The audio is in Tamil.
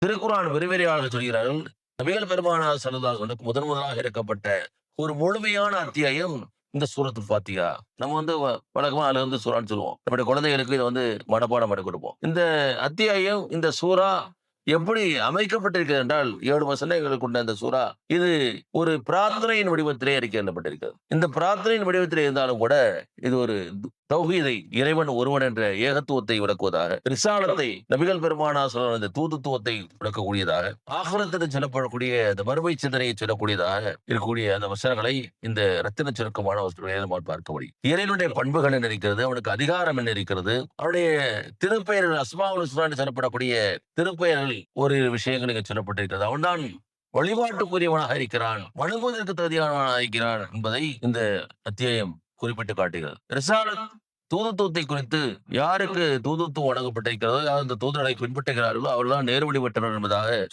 திருக்குர்ஆன் விரிவுரையாளர்கள் சொல்கிறார்கள், நபிகள் பெருமானார் ஸல்லல்லாஹு அலைஹி வஸல்லம் முதன் முதலாக இறக்கப்பட்ட ஒரு முழுமையான அத்தியாயம் இந்த சூரத்துல் ஃபாத்திஹா. நம்ம வழக்கமா அதுல சூரான்னு சொல்லுவோம். நம்முடைய குழந்தைகளுக்கு இத மனப்பாடம் பண்ணி கொடுப்போம். இந்த அத்தியாயம், இந்த சூரா எப்படி அமைக்கப்பட்டிருக்கிறது என்றால் 7 வசனங்கள் கொண்ட இந்த சூரா, இது ஒரு பிரார்த்தனையின் வடிவத்திலே அறிக்கை எழுதப்பட்டிருக்கிறது. இந்த பிரார்த்தனையின் வடிவத்திலே இருந்தாலும் கூட, இது ஒரு தௌஹீதை, இறைவன் ஒருவன் என்ற ஏகத்துவத்தை விளக்குவதாக, ரிசாலத்தை, நபிகள் பெருமானார் ஸல்லல்லாஹு அலைஹி வஸல்லம் இந்த தூதுத்துவத்தை விளக்கக்கூடியதாக, ஆகிரத்தில் சொல்லப்படக்கூடிய இந்த மறுமை சிந்தனையை சொல்லக்கூடியதாக இருக்கக்கூடிய அந்த வசனங்களை இந்த ரத்தின சுருக்கமான வசனங்களை நம்மால் பார்க்க முடியும். இறைவனுடைய பண்புகள் என்ன இருக்கிறது, அவனுக்கு அதிகாரம் என்ன இருக்கிறது, அவனுடைய திருப்பெயர்கள் அஸ்மாஉல் ஹுஸ்னா என்று சொல்லப்படக்கூடிய திருப்பெயர்கள் ஓரிரு விஷயங்கள் இங்கு சொல்லப்பட்டிருக்கிறது. அவன்தான் வழிபாட்டுக்குரியவனாக இருக்கிறான், வணங்குவதற்கு தகுதியானவனாக இருக்கிறான் என்பதை இந்த அத்தியாயம் குறிப்பிட்டு காட்டுகிறது. ரிசாலத், தூதுத்துவத்தை குறித்து, யாருக்கு தூதுத்துவம் வழங்கப்பட்டிருக்கிறதோ, யார் இந்த தூதரை பின்பற்றுகிறார்களோ அவர்கள்தான் நேர்வழி பெற்றனர் என்பதாக